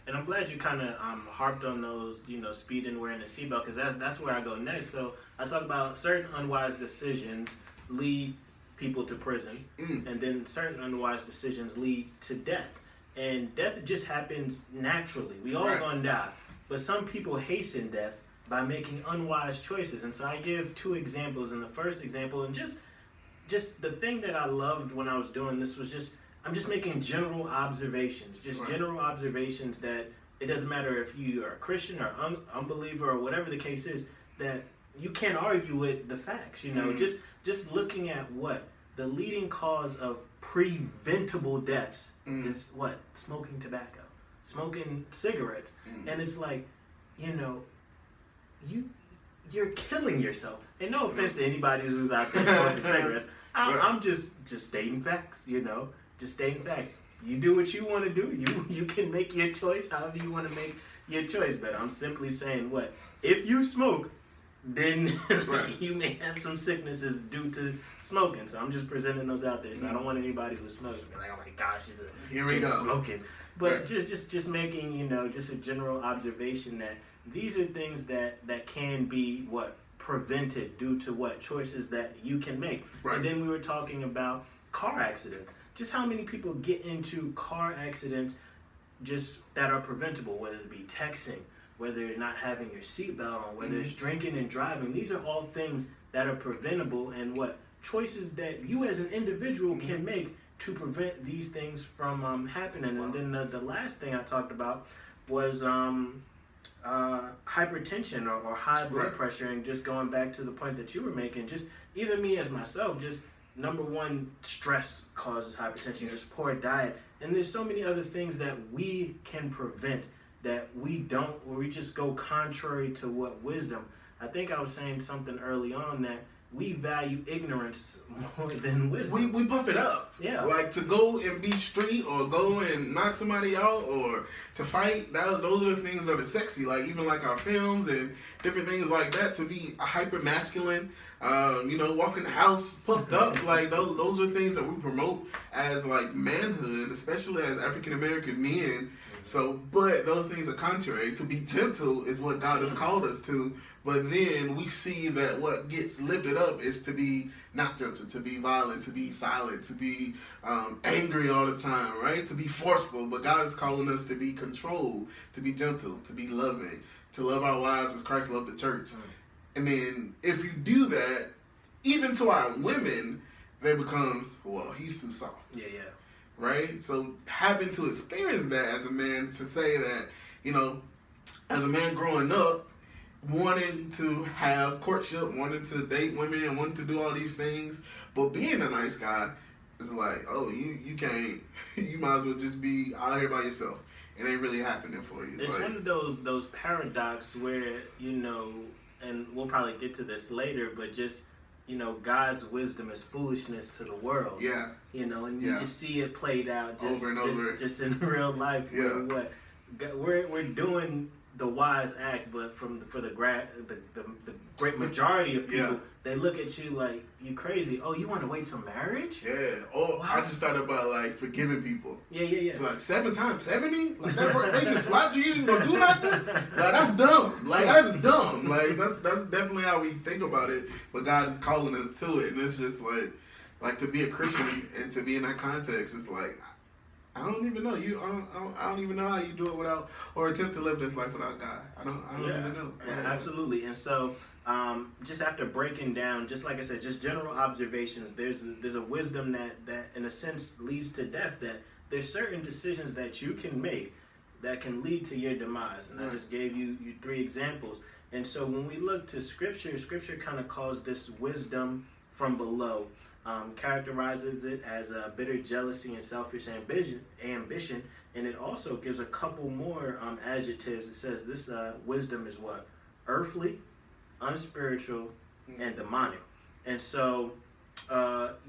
And I'm glad you kind of harped on those, speed and wearing the seatbelt, because that's where I go next. So I talk about certain unwise decisions lead people to prison, and then certain unwise decisions lead to death. And death just happens naturally. We all gonna die, but some people hasten death by making unwise choices. And so I give two examples. And the first example, and just the thing that I loved when I was doing this was just I'm just making general observations, general observations that it doesn't matter if you are a Christian or unbeliever or whatever the case is, that you can't argue with the facts. Just looking at what the leading cause of preventable deaths is, what? Smoking tobacco, smoking cigarettes. And it's like, you're killing yourself. And no offense to anybody who's out there smoking cigarettes. I'm just stating facts, just stating facts. You do what you want to do. You can make your choice however you want to make your choice. But I'm simply saying, what? If you smoke, then you may have some sicknesses due to smoking. So I'm just presenting those out there. So I don't want anybody who smokes to be like, oh my gosh, he's smoking. But just making, just a general observation that these are things that can be prevented due to choices that you can make. And then we were talking about car accidents. Just how many people get into car accidents just that are preventable, whether it be texting, whether you're not having your seatbelt on, whether it's drinking and driving. These are all things that are preventable, and choices that you as an individual can make to prevent these things from happening. And then the last thing I talked about was hypertension or high blood pressure. And just going back to the point that you were making, just even me as myself, just number one, stress causes hypertension, just poor diet. And there's so many other things that we can prevent that we don't, or we just go contrary to what wisdom. I think I was saying something early on that we value ignorance more than wisdom. We buff it up. Yeah. Like to go and be street or go and knock somebody out or to fight, those are the things that are sexy. Like even like our films and different things like that, to be hyper masculine, walking the house puffed up, like those are things that we promote as like manhood, especially as African American men. So, but those things are contrary. To be gentle is what God has called us to. But then we see that what gets lifted up is to be not gentle, to be violent, to be silent, to be angry all the time, right? To be forceful. But God is calling us to be controlled, to be gentle, to be loving, to love our wives as Christ loved the church. And then if you do that, even to our women, they become, well, he's too soft. Yeah. Right? So having to experience that as a man, to say that, as a man growing up, wanting to have courtship, wanting to date women, and wanting to do all these things, but being a nice guy is like, oh, you can't, you might as well just be out here by yourself. It ain't really happening for you. It's like one of those paradox where, and we'll probably get to this later, but just, God's wisdom is foolishness to the world. Yeah. And you just see it played out just over and over. Just in real life. Yeah. We're doing the wise act, but for the great majority of people, they look at you like you crazy. Oh, you want to wait till marriage? Yeah. Oh, wow. I just thought about like forgiving people. Yeah. It's like 7 times 70. Like they just slapped you. You ain't gonna do nothing. Like that's dumb. Like that's dumb. Like that's definitely how we think about it. But God is calling us to it, and it's just like to be a Christian and to be in that context, it's like, I don't even know you. I don't even know how you do it without, or attempt to live this life without God. I don't even know. Yeah, absolutely. And so, just after breaking down, just like I said, just general observations. There's a wisdom that in a sense leads to death. That there's certain decisions that you can make that can lead to your demise. And I just gave you 3 examples. And so when we look to Scripture kind of calls this wisdom from below. Characterizes it as a bitter jealousy and selfish ambition, and it also gives a couple more adjectives. It says this wisdom is what? Earthly, unspiritual, and demonic. And so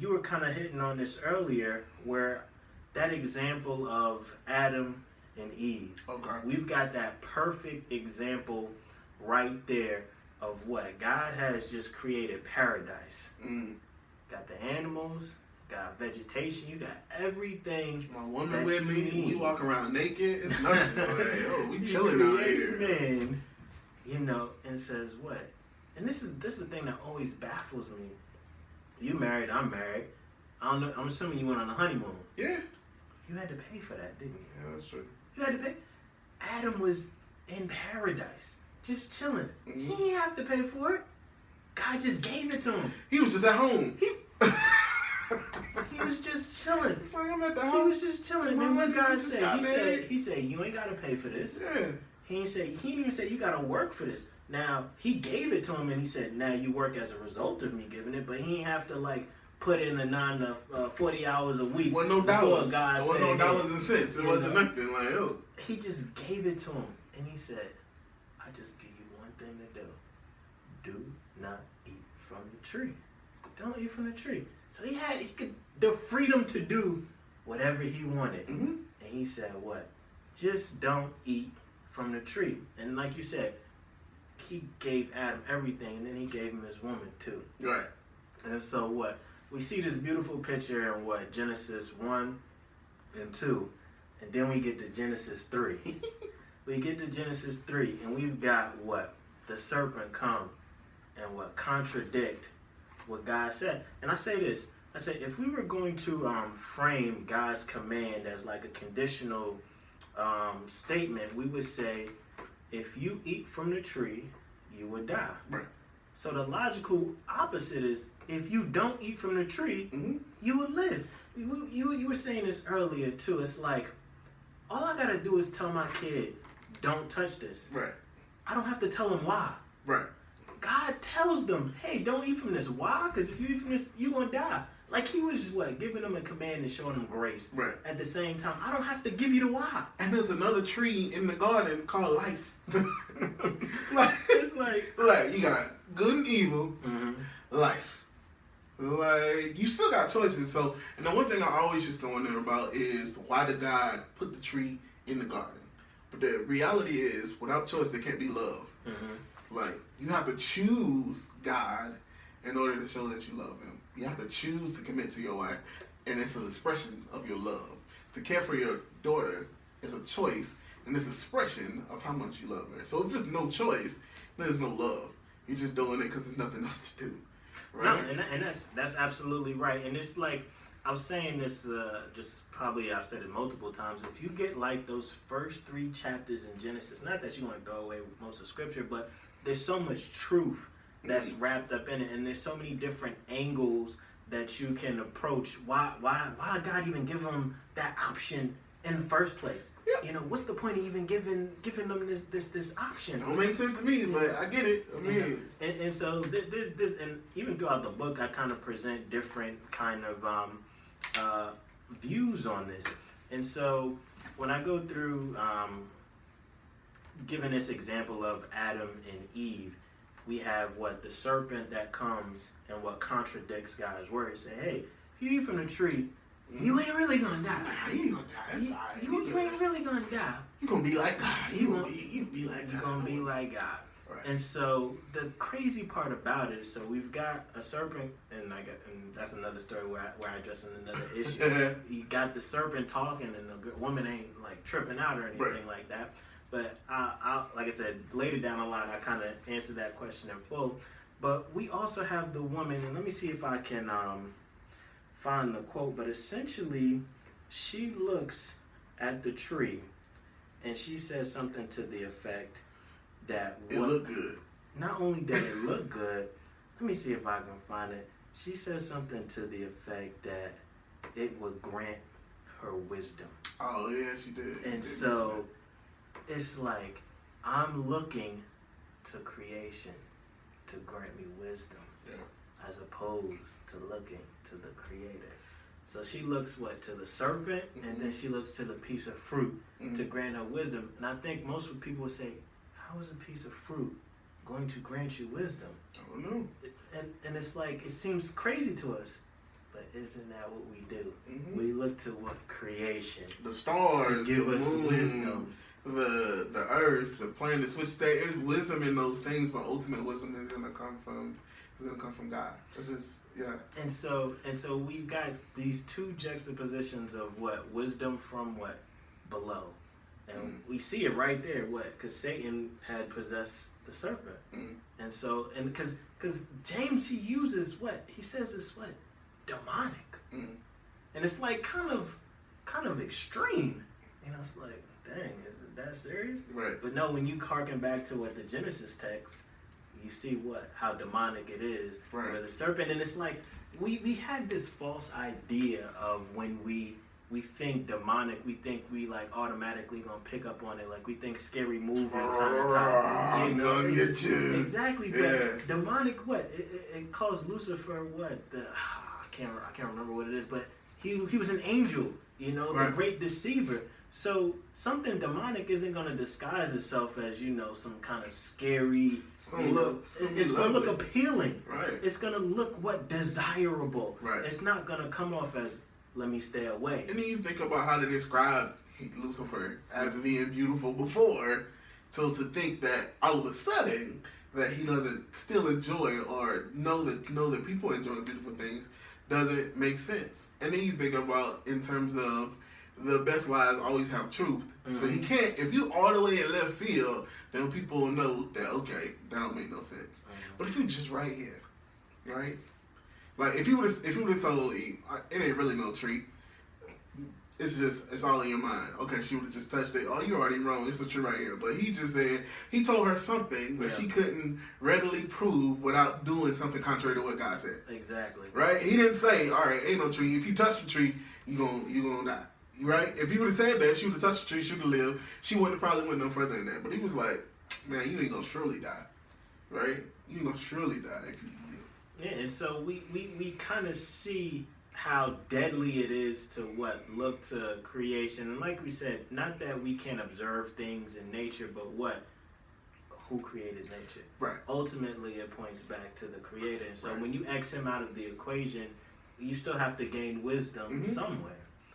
you were kind of hitting on this earlier, where that example of Adam and Eve. Okay. We've got that perfect example right there of what God has just created paradise. Got the animals, got vegetation, you got everything. My woman that with you me, need. we walk around naked. It's nothing. Like, yo, we chilling out here. Man, you know, and says what? And this is the thing that always baffles me. You married, I'm married. I don't know. I'm assuming you went on a honeymoon. Yeah. You had to pay for that, didn't you? Yeah, that's true. You had to pay. Adam was in paradise, just chilling. Mm-hmm. He didn't have to pay for it. God just gave it to him. He was just at home. He was just chilling. It's like, I'm at the house. He was just chilling. And then what God just said, got he married. said, you ain't gotta pay for this. Yeah. He didn't even say you gotta work for this. Now he gave it to him, and he said, now you work as a result of me giving it, but he didn't have to like put in the 40 hours a week. Wasn't no dollars. God Wasn't no dollars and cents. It you wasn't know. nothing. Like, oh. He just gave it to him, and he said, I just give you one thing to do. Do not eat from the tree. Don't eat from the tree. So he could the freedom to do whatever he wanted. Mm-hmm. And he said what? Just don't eat from the tree. And like you said, he gave Adam everything, and then he gave him his woman too. Right. And so what? We see this beautiful picture in what? Genesis 1 and 2. And then we get to Genesis 3. We get to Genesis 3, and we've got what? The serpent come and what? Contradict what God said. And I say this. I say if we were going to frame God's command as like a conditional statement, we would say, if you eat from the tree, you would die. Right. So the logical opposite is, if you don't eat from the tree, Mm-hmm. you will live. You were saying this earlier too. It's like, all I gotta do is tell my kid, don't touch this. Right. I don't have to tell him why. Right. God tells them, hey, don't eat from this. Why? Because if you eat from this, you're gonna die. Like he was giving them a command and showing them grace. Right. At the same time, I don't have to give you the why. And there's another tree in the garden called life. It's like you got good and evil, life. Like, you still got choices. So, and the one thing I always used to wonder about is, why did God put the tree in the garden? But the reality is, without choice, there can't be love. Like, you have to choose God in order to show that you love Him. You have to choose to commit to your wife, and it's an expression of your love. To care for your daughter is a choice, and it's an expression of how much you love her. So if there's no choice, then there's no love. You're just doing it because there's nothing else to do. Right? No, and that's absolutely right. And it's like, I was saying this, just probably I've said it multiple times. If you get like those first 3 chapters in Genesis, not that you want to go away with most of Scripture, but there's so much truth that's wrapped up in it, and there's so many different angles that you can approach. Why God even give them that option in the first place? Yep. You know, what's the point of even giving them this option? Don't make sense to me, but I get it. I mean, and so this, and even throughout the book, I kind of present different kind of views on this. And so when I go through giving this example of Adam and Eve, we have what? The serpent that comes and what contradicts God's word. Say, hey, if you eat from the tree, you ain't really gonna die. Nah, you ain't gonna die. That's all right. You ain't really gonna die. You gonna be like God. You gonna be like God. Right. And so the crazy part about it, so we've got a serpent, and that's another story where I address another issue. You got the serpent talking, and the woman ain't like tripping out or anything like that. But I like I said, later down the line, I kind of answered that question in full. But we also have the woman, and let me see if I can find the quote. But essentially, she looks at the tree, and she says something to the effect that it looked good. Not only did it look good, let me see if I can find it. She says something to the effect that it would grant her wisdom. Oh yeah, she did. And so it's like, I'm looking to creation to grant me wisdom, as opposed to looking to the Creator. So she looks to the serpent, and then she looks to the piece of fruit to grant her wisdom. And I think most people would say, how is a piece of fruit going to grant you wisdom? I don't know. And it's like, it seems crazy to us, but isn't that what we do? We look to what? Creation. The stars, to give the us moon, wisdom. The earth, the planets, which there is wisdom in those things, but ultimate wisdom is going to come from It's gonna come from God. This is And so we've got these two juxtapositions of what wisdom from what below, and we see it right there. What? Because Satan had possessed the serpent, and so because James, he uses what he says is what demonic, and it's like kind of extreme. You know, it's like, dang, is it that serious? Right. But no, when you harken back to what the Genesis text, you see how demonic it is. Right. Where the serpent, and it's like we had this false idea of when we think demonic, we think we like automatically gonna pick up on it, like we think Scary Movie kind of type. You know, exactly. But demonic, what it calls Lucifer, what I can't remember what it is, but he was an angel. You know, the great deceiver. So something demonic isn't going to disguise itself as, you know, some kind of scary. It's going to look appealing. Right. It's going to look desirable. Right. It's not going to come off as, let me stay away. And then you think about how they describe Lucifer as being beautiful before, so to think that all of a sudden that he doesn't still enjoy or know that people enjoy beautiful things doesn't make sense. And then you think about in terms of the best lies always have truth. So he can't, if you all the way in left field, then people will know that, okay, that don't make no sense. But if you just right here, right? Like if you would have told Eve, it ain't really no treat. It's all in your mind. Okay, she would have just touched it. Oh, you already wrong. It's a tree right here. But he just said, he told her something that she couldn't readily prove without doing something contrary to what God said. Exactly. Right? He didn't say, all right, ain't no tree. If you touch the tree, you gonna die. Right? If he would have said that, she would have touched the tree, she would have lived. She wouldn't have probably went no further than that. But he was like, man, you ain't gonna surely die. Right? You ain't gonna surely die if you live. Yeah, and so we kind of see how deadly it is to look to creation. And like we said, not that we can observe things in nature, but who created nature? Right. Ultimately, it points back to the Creator. And so when you X him out of the equation, you still have to gain wisdom somewhere.